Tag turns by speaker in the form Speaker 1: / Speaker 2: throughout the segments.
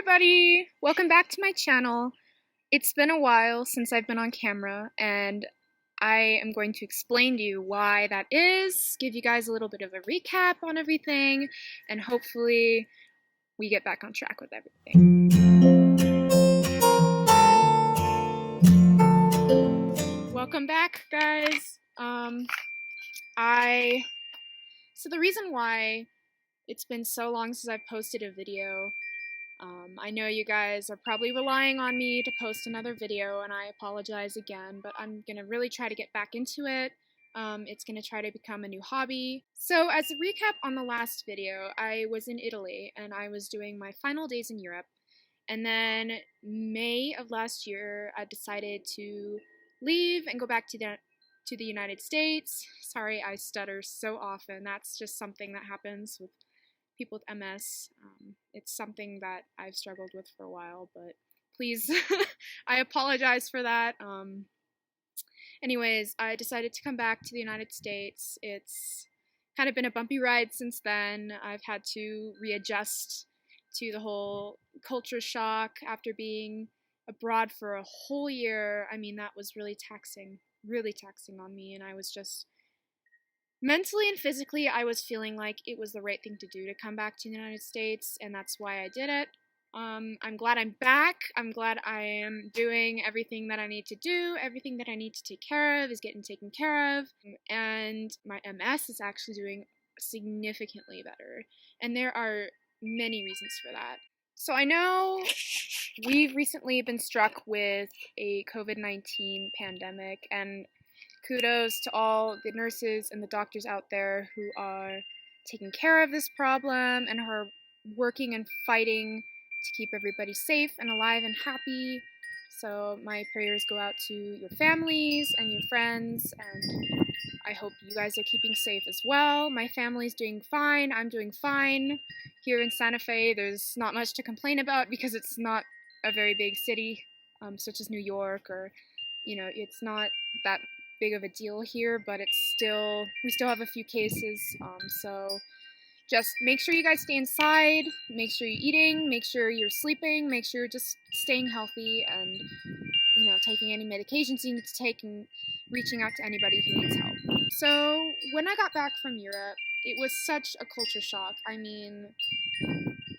Speaker 1: everybody! Welcome back to my channel. It's been a while since I've been on camera, and I am going to explain to you why that is, give you guys a little bit of a recap on everything, and hopefully we get back on track with everything. Welcome back, guys. So the reason why it's been so long since I've posted a video, I know you guys are probably relying on me to post another video, and I apologize again, but I'm going to really try to get back into it. It's going to try to become a new hobby. So as a recap on the last video, I was in Italy, and I was doing my final days in Europe. And then May of last year, I decided to leave and go back to the United States. Sorry, I stutter so often. That's just something that happens with people with MS. It's something that I've struggled with for a while, but please, I apologize for that. Anyways, I decided to come back to the United States. It's kind of been a bumpy ride since then. I've had to readjust to the whole culture shock after being abroad for a whole year. I mean, that was really taxing on me, and I was just mentally and physically, I was feeling like it was the right thing to do to come back to the United States, and that's why I did it. I'm glad I'm back. I'm glad I am doing everything that I need to do. Everything that I need to take care of is getting taken care of, and my MS is actually doing significantly better, and there are many reasons for that. So I know we've recently been struck with a COVID-19 pandemic, and kudos to all the nurses and the doctors out there who are taking care of this problem and are working and fighting to keep everybody safe and alive and happy. So my prayers go out to your families and your friends, and I hope you guys are keeping safe as well. My family's doing fine. I'm doing fine. Here in Santa Fe, there's not much to complain about because it's not a very big city, such as New York, or, it's not that big of a deal here, but we still have a few cases, so just make sure you guys stay inside, make sure you're eating, make sure you're sleeping, make sure you're just staying healthy, and taking any medications you need to take, and reaching out to anybody who needs help. So when I got back from Europe, it was such a culture shock. I mean,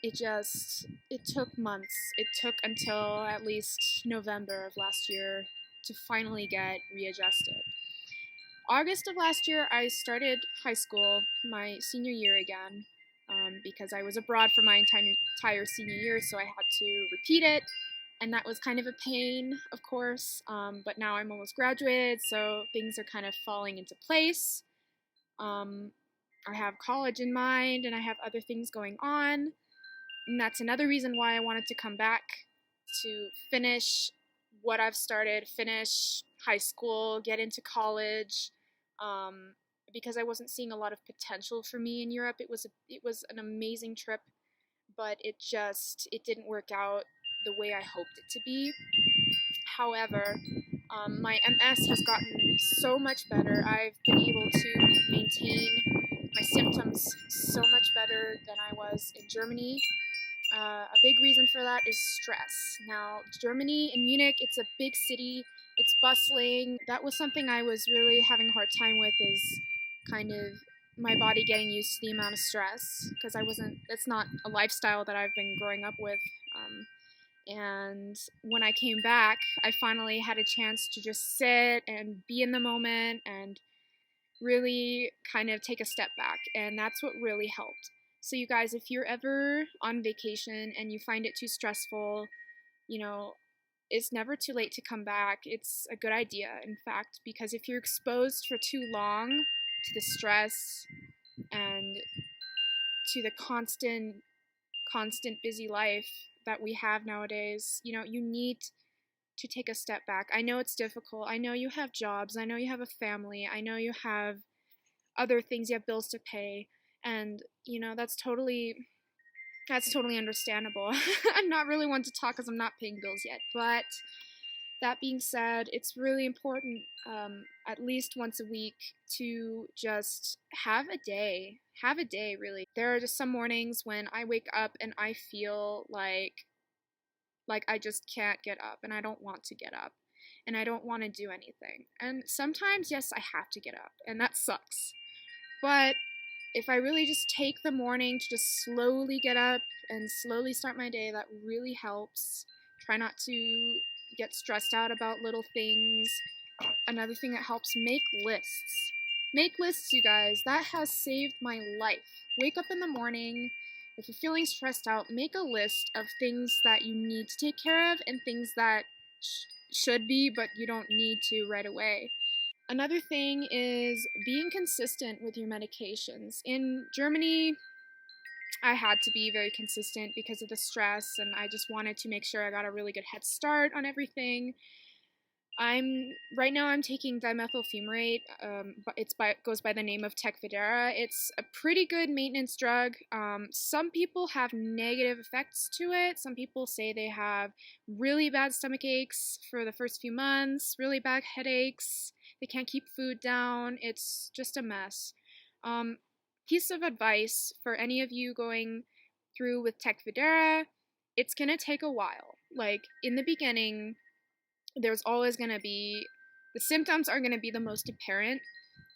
Speaker 1: it took months. It took until at least November of last year to finally get readjusted. August of last year, I started high school, my senior year again, because I was abroad for my entire senior year, so I had to repeat it, and that was kind of a pain, of course, but now I'm almost graduated, so things are kind of falling into place. I have college in mind, and I have other things going on, and that's another reason why I wanted to come back, to finish what I've started, finish high school, get into college, because I wasn't seeing a lot of potential for me in Europe. It was an amazing trip, but it didn't work out the way I hoped it to be. However, my MS has gotten so much better. I've been able to maintain my symptoms so much better than I was in Germany. A big reason for that is stress. Now, Germany, in Munich, it's a big city, it's bustling. That was something I was really having a hard time with, is kind of my body getting used to the amount of stress, because it's not a lifestyle that I've been growing up with. And when I came back, I finally had a chance to just sit and be in the moment and really kind of take a step back, and that's what really helped. So you guys, if you're ever on vacation and you find it too stressful, it's never too late to come back. It's a good idea, in fact, because if you're exposed for too long to the stress and to the constant busy life that we have nowadays, you need to take a step back. I know it's difficult. I know you have jobs. I know you have a family. I know you have other things. You have bills to pay. And, that's totally understandable. I'm not really one to talk because I'm not paying bills yet. But that being said, it's really important, at least once a week, to just have a day. Have a day, really. There are just some mornings when I wake up and I feel like Like, I just can't get up, and I don't want to get up, and I don't want to do anything. And sometimes, yes, I have to get up, and that sucks. But if I really just take the morning to just slowly get up and slowly start my day, that really helps. Try not to get stressed out about little things. Another thing that helps, make lists. Make lists, you guys. That has saved my life. Wake up in the morning. If you're feeling stressed out, make a list of things that you need to take care of and things that should be, but you don't need to right away. Another thing is being consistent with your medications. In Germany, I had to be very consistent because of the stress, and I just wanted to make sure I got a really good head start on everything. Right now I'm taking dimethyl fumarate, but goes by the name of Tecfidera. It's a pretty good maintenance drug. Some people have negative effects to it. Some people say they have really bad stomach aches for the first few months, really bad headaches. They can't keep food down. It's just a mess. Piece of advice for any of you going through with Tecfidera: it's gonna take a while. Like, in the beginning, there's always going to be, the symptoms are going to be the most apparent,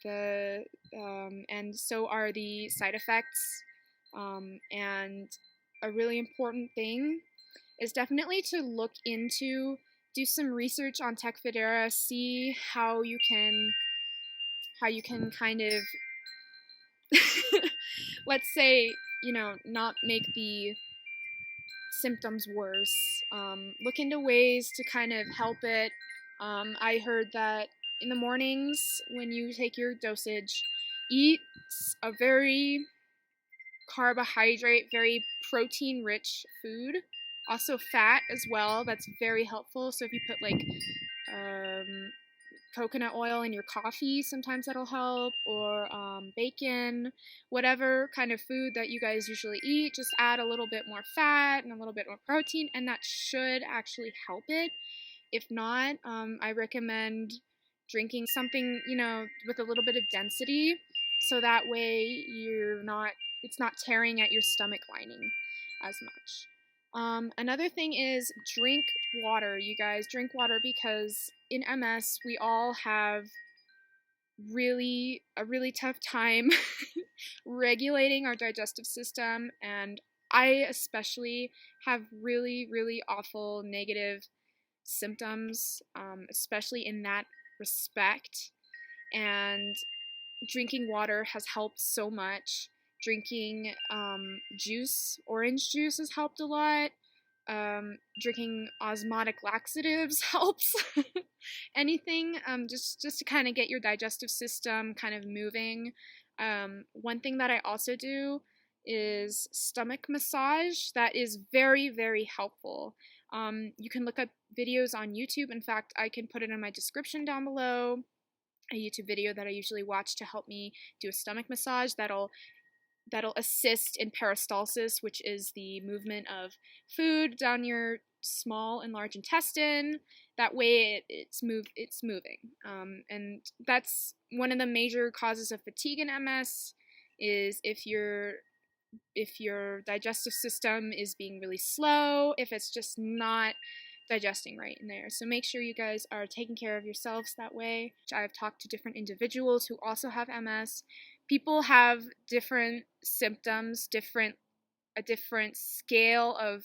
Speaker 1: and so are the side effects. And a really important thing is definitely to do some research on Tecfidera, see how you can kind of, let's say, not make the symptoms worse. Look into ways to kind of help it. I heard that in the mornings when you take your dosage, eat a very carbohydrate, very protein-rich food. Also fat as well. That's very helpful. So if you put like coconut oil in your coffee, sometimes that'll help, or bacon, whatever kind of food that you guys usually eat, just add a little bit more fat and a little bit more protein, and that should actually help it. If not, I recommend drinking something, with a little bit of density, so that way it's not tearing at your stomach lining as much. Another thing is drink water, you guys. Drink water, because in MS we all have a really tough time regulating our digestive system, and I especially have really, really awful negative symptoms, especially in that respect. And drinking water has helped so much. Drinking orange juice has helped a lot. Drinking osmotic laxatives helps. Anything, just to kind of get your digestive system kind of moving. One thing that I also do is stomach massage. That is very, very helpful. You can look up videos on YouTube. In fact, I can put it in my description down below. A YouTube video that I usually watch to help me do a stomach massage that'll assist in peristalsis, which is the movement of food down your small and large intestine. That way it's moving. And that's one of the major causes of fatigue in MS, is if your digestive system is being really slow, if it's just not digesting right in there. So make sure you guys are taking care of yourselves that way. I've talked to different individuals who also have MS. People have different symptoms, a different scale of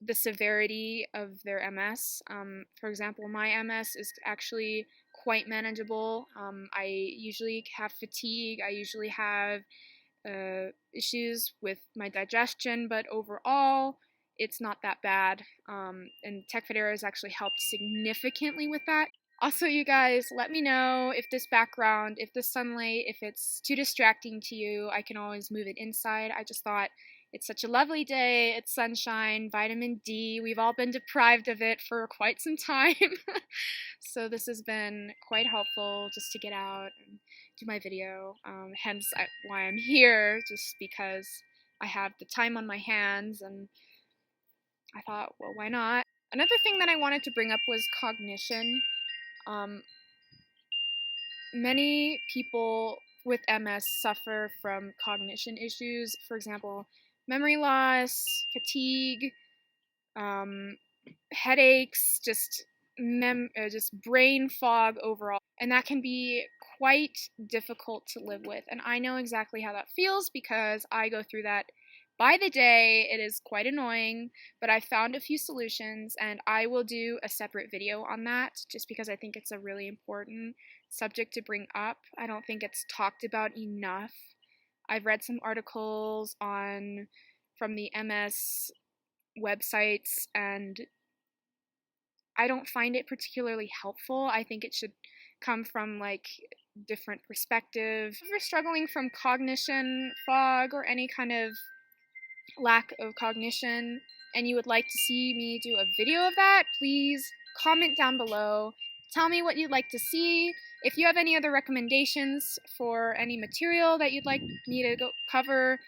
Speaker 1: the severity of their MS. For example, my MS is actually quite manageable. I usually have fatigue. I usually have issues with my digestion, but overall, it's not that bad. And Tecfidera has actually helped significantly with that. Also, you guys, let me know if this background, if the sunlight, if it's too distracting to you. I can always move it inside. I just thought it's such a lovely day. It's sunshine, vitamin D. We've all been deprived of it for quite some time. So this has been quite helpful just to get out and do my video. Hence why I'm here, just because I have the time on my hands, and I thought, well, why not? Another thing that I wanted to bring up was cognition. Many people with MS suffer from cognition issues. For example, memory loss, fatigue, headaches, just brain fog overall, and that can be quite difficult to live with. And I know exactly how that feels because I go through that by the day. It is quite annoying, but I found a few solutions, and I will do a separate video on that just because I think it's a really important subject to bring up. I don't think it's talked about enough. I've read some articles on from the MS websites, and I don't find it particularly helpful. I think it should come from like different perspective. If you're struggling from cognition fog or any kind of lack of cognition and you would like to see me do a video of that, please comment down below. Tell me what you'd like to see. If you have any other recommendations for any material that you'd like me to cover,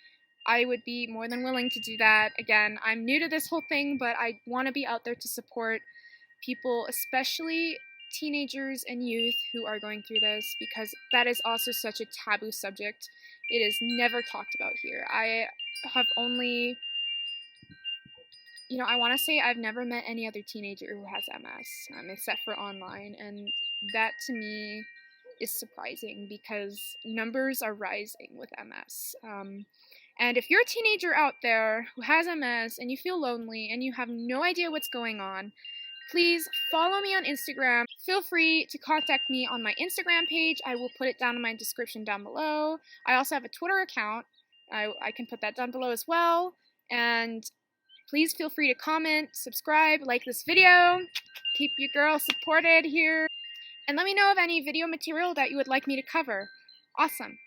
Speaker 1: I would be more than willing to do that. Again, I'm new to this whole thing, but I want to be out there to support people, especially teenagers and youth who are going through this, because that is also such a taboo subject. It is never talked about here. I have only, I want to say I've never met any other teenager who has MS, except for online, and that to me is surprising because numbers are rising with MS. And if you're a teenager out there who has MS and you feel lonely and you have no idea what's going on, please follow me on Instagram. Feel free to contact me on my Instagram page. I will put it down in my description down below. I also have a Twitter account. I can put that down below as well. And please feel free to comment, subscribe, like this video. Keep your girl supported here. And let me know of any video material that you would like me to cover. Awesome.